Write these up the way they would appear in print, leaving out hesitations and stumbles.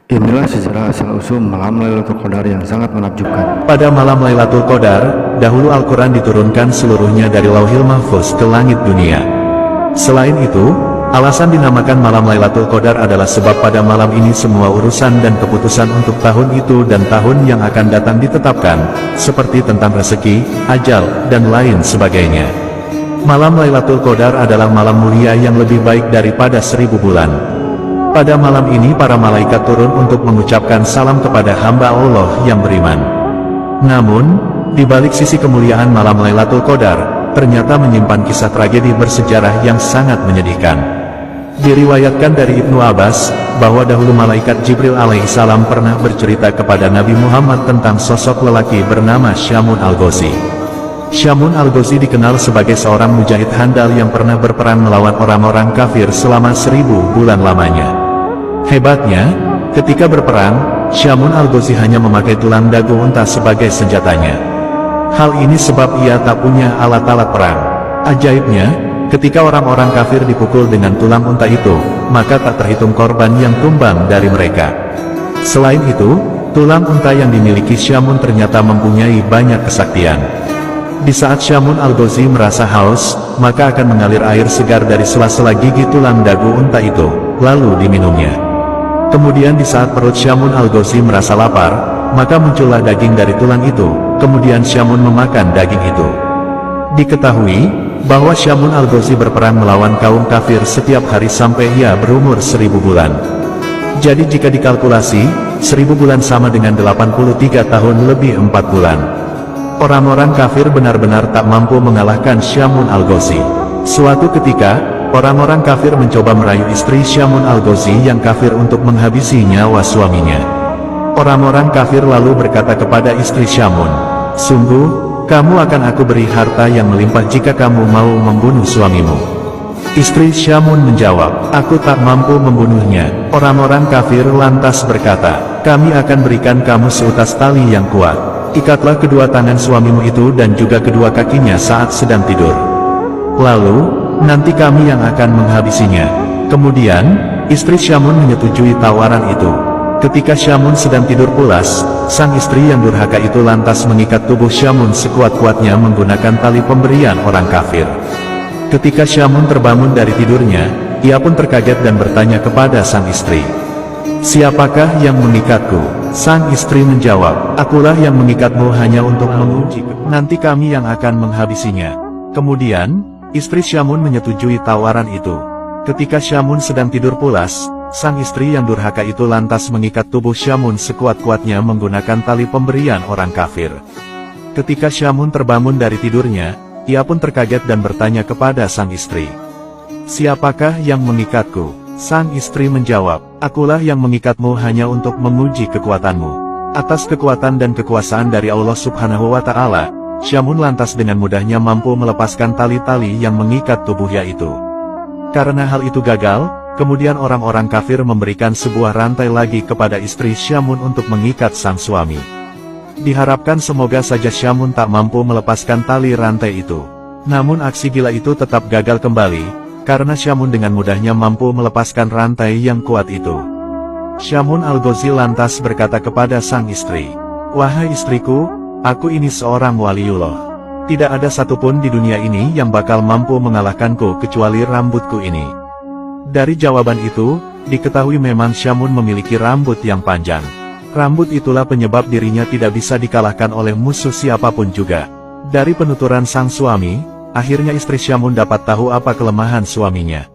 Inilah sejarah asal-usul malam Lailatul Qadar yang sangat menakjubkan. Pada malam Lailatul Qadar, dahulu Al-Quran diturunkan seluruhnya dari Lauhil Mahfuz ke langit dunia. Selain itu, alasan dinamakan malam Lailatul Qadar adalah sebab pada malam ini semua urusan dan keputusan untuk tahun itu dan tahun yang akan datang ditetapkan, seperti tentang rezeki, ajal, dan lain sebagainya. Malam Lailatul Qadar adalah malam mulia yang lebih baik daripada 1000 bulan. Pada malam ini para malaikat turun untuk mengucapkan salam kepada hamba Allah yang beriman. Namun, di balik sisi kemuliaan malam Lailatul Qadar, ternyata menyimpan kisah tragedi bersejarah yang sangat menyedihkan. Diriwayatkan dari Ibnu Abbas, bahwa dahulu malaikat Jibril alaihissalam pernah bercerita kepada Nabi Muhammad tentang sosok lelaki bernama Syamun al-Ghazi. Syamun al-Ghazi dikenal sebagai seorang mujahid handal yang pernah berperang melawan orang-orang kafir selama 1000 bulan lamanya. Hebatnya, ketika berperang, Syamun al-Ghazi hanya memakai tulang dagu unta sebagai senjatanya. Hal ini sebab ia tak punya alat-alat perang. Ajaibnya, ketika orang-orang kafir dipukul dengan tulang unta itu, maka tak terhitung korban yang tumbang dari mereka. Selain itu, tulang unta yang dimiliki Syamun ternyata mempunyai banyak kesaktian. Di saat Syamun al-Ghazi merasa haus, maka akan mengalir air segar dari sela-sela gigi tulang dagu unta itu, lalu diminumnya. Kemudian di saat perut Syamun al-Ghazi merasa lapar, maka muncullah daging dari tulang itu, kemudian Syamun memakan daging itu. Diketahui, bahwa Syamun al-Ghazi berperang melawan kaum kafir setiap hari sampai ia berumur 1000 bulan. Jadi jika dikalkulasi, 1000 bulan sama dengan 83 tahun lebih 4 bulan. Orang-orang kafir benar-benar tak mampu mengalahkan Syamun al-Ghazi. Suatu ketika, orang-orang kafir mencoba merayu istri Syamun al-Ghazi yang kafir untuk menghabisi nyawa suaminya. Orang-orang kafir lalu berkata kepada istri Syamun, "Sungguh, kamu akan aku beri harta yang melimpah jika kamu mau membunuh suamimu." Istri Syamun menjawab, "Aku tak mampu membunuhnya." Orang-orang kafir lantas berkata, "Kami akan berikan kamu seutas tali yang kuat. Ikatlah kedua tangan suamimu itu dan juga kedua kakinya saat sedang tidur. Lalu, nanti kami yang akan menghabisinya." Kemudian, istri Syamun menyetujui tawaran itu. Ketika Syamun sedang tidur pulas, sang istri yang durhaka itu lantas mengikat tubuh Syamun sekuat-kuatnya menggunakan tali pemberian orang kafir. Ketika Syamun terbangun dari tidurnya, ia pun terkaget dan bertanya kepada sang istri, "Siapakah yang mengikatku?" Sang istri menjawab, "Akulah yang mengikatmu hanya untuk menguji. Nanti kami yang akan menghabisinya." Kemudian, istri Syamun menyetujui tawaran itu. Ketika Syamun sedang tidur pulas, sang istri yang durhaka itu lantas mengikat tubuh Syamun sekuat-kuatnya menggunakan tali pemberian orang kafir. Ketika Syamun terbangun dari tidurnya, ia pun terkaget dan bertanya kepada sang istri, "Siapakah yang mengikatku?" Sang istri menjawab, "Akulah yang mengikatmu hanya untuk menguji kekuatanmu." Atas kekuatan dan kekuasaan dari Allah Subhanahu wa Ta'ala, Syamun lantas dengan mudahnya mampu melepaskan tali-tali yang mengikat tubuhnya itu. Karena hal itu gagal, kemudian orang-orang kafir memberikan sebuah rantai lagi kepada istri Syamun untuk mengikat sang suami. Diharapkan semoga saja Syamun tak mampu melepaskan tali rantai itu. Namun aksi gila itu tetap gagal kembali, karena Syamun dengan mudahnya mampu melepaskan rantai yang kuat itu. Syamun al-Ghazi lantas berkata kepada sang istri, "Wahai istriku, aku ini seorang waliullah. Tidak ada satupun di dunia ini yang bakal mampu mengalahkanku kecuali rambutku ini." Dari jawaban itu, diketahui memang Syamun memiliki rambut yang panjang. Rambut itulah penyebab dirinya tidak bisa dikalahkan oleh musuh siapapun juga. Dari penuturan sang suami, akhirnya istri Syamun dapat tahu apa kelemahan suaminya.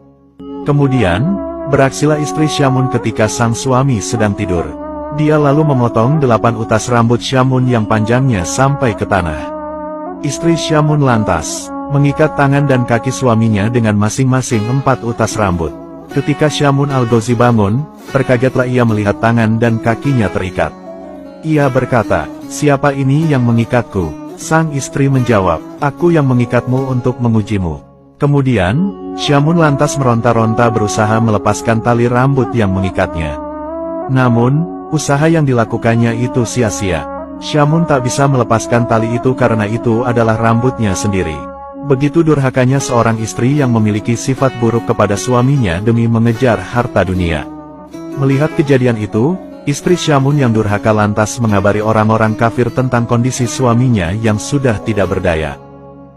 Kemudian, beraksilah istri Syamun ketika sang suami sedang tidur. Dia lalu memotong 8 utas rambut Syamun yang panjangnya sampai ke tanah. Istri Syamun lantas mengikat tangan dan kaki suaminya dengan masing-masing 4 utas rambut. Ketika Syamun al-Ghazi bangun, terkagetlah ia melihat tangan dan kakinya terikat. Ia berkata, "Siapa ini yang mengikatku?" Sang istri menjawab, "Aku yang mengikatmu untuk mengujimu." Kemudian, Syamun lantas meronta-ronta berusaha melepaskan tali rambut yang mengikatnya. Namun, usaha yang dilakukannya itu sia-sia. Syamun tak bisa melepaskan tali itu karena itu adalah rambutnya sendiri. Begitu durhakanya seorang istri yang memiliki sifat buruk kepada suaminya demi mengejar harta dunia. Melihat kejadian itu, Istri Syamun yang durhaka lantas mengabari orang-orang kafir tentang kondisi suaminya yang sudah tidak berdaya.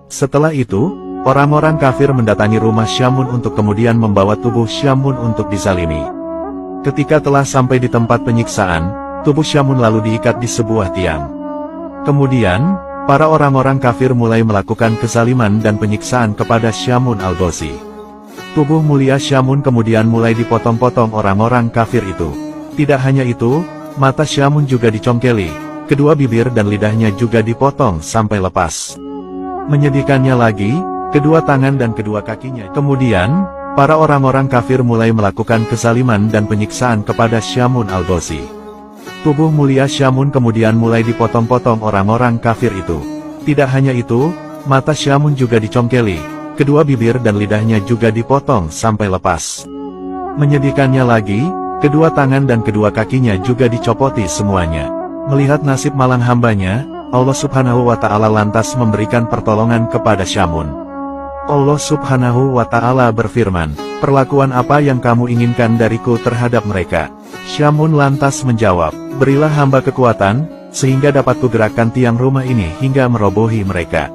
Setelah itu, orang-orang kafir mendatangi rumah Syamun untuk kemudian membawa tubuh Syamun untuk dizalimi. Ketika telah sampai di tempat penyiksaan, tubuh Syamun lalu diikat di sebuah tiang. Kemudian, para orang-orang kafir mulai melakukan kezaliman dan penyiksaan kepada Syamun al-Ghazi. Tubuh mulia Syamun kemudian mulai dipotong-potong orang-orang kafir itu. Tidak hanya itu, mata Syamun juga dicongkeli, kedua bibir dan lidahnya juga dipotong sampai lepas. Menyedihkannya lagi, kedua tangan dan kedua kakinya. Kemudian, para orang-orang kafir mulai melakukan kezaliman dan penyiksaan kepada Syamun al-Ghazi. Tubuh mulia Syamun kemudian mulai dipotong-potong orang-orang kafir itu. Tidak hanya itu, mata Syamun juga dicongkeli, kedua bibir dan lidahnya juga dipotong sampai lepas. Menyedihkannya lagi, kedua tangan dan kedua kakinya juga dicopoti semuanya. Melihat nasib malang hambanya, Allah Subhanahu wa Ta'ala lantas memberikan pertolongan kepada Syamun. Allah Subhanahu wa Ta'ala berfirman, "Perlakuan apa yang kamu inginkan dariku terhadap mereka?" Syamun lantas menjawab, "Berilah hamba kekuatan, sehingga dapat kugerakkan tiang rumah ini hingga merobohi mereka."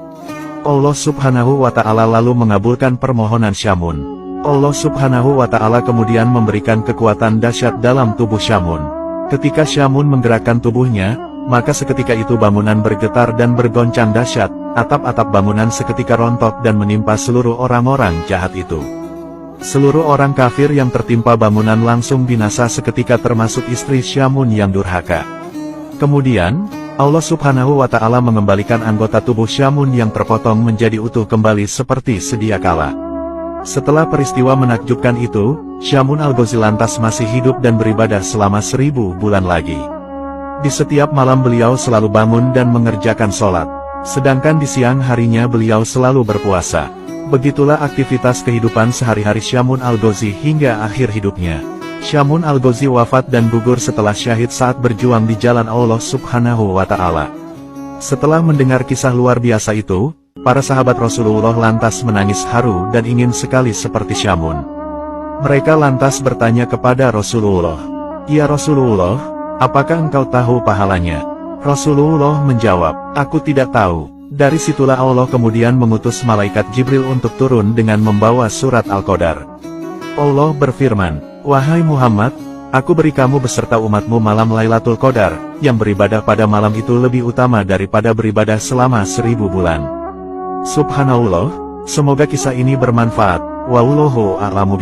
Allah Subhanahu wa Ta'ala lalu mengabulkan permohonan Syamun. Allah Subhanahu wa Ta'ala kemudian memberikan kekuatan dahsyat dalam tubuh Syamun. Ketika Syamun menggerakkan tubuhnya, maka seketika itu bangunan bergetar dan bergoncang dahsyat, atap-atap bangunan seketika rontok dan menimpa seluruh orang-orang jahat itu. Seluruh orang kafir yang tertimpa bangunan langsung binasa seketika termasuk istri Syamun yang durhaka. Kemudian, Allah Subhanahu wa Ta'ala mengembalikan anggota tubuh Syamun yang terpotong menjadi utuh kembali seperti sedia kala. Setelah peristiwa menakjubkan itu, Syamun al-Ghazi lantas masih hidup dan beribadah selama 1000 bulan lagi. Di setiap malam beliau selalu bangun dan mengerjakan sholat. Sedangkan di siang harinya beliau selalu berpuasa. Begitulah aktivitas kehidupan sehari-hari Syamun al-Ghazi hingga akhir hidupnya. Syamun al-Ghazi wafat dan gugur setelah syahid saat berjuang di jalan Allah Subhanahu wa Ta'ala. Setelah mendengar kisah luar biasa itu, para sahabat Rasulullah lantas menangis haru dan ingin sekali seperti Syamun. Mereka lantas bertanya kepada Rasulullah, "Ya Rasulullah, apakah engkau tahu pahalanya?" Rasulullah menjawab, "Aku tidak tahu." Dari situlah Allah kemudian mengutus malaikat Jibril untuk turun dengan membawa surat Al-Qadar. Allah berfirman, "Wahai Muhammad, aku beri kamu beserta umatmu malam Lailatul Qadar, yang beribadah pada malam itu lebih utama daripada beribadah selama 1000 bulan. Subhanallah, semoga kisah ini bermanfaat. Wallahu a'lamu.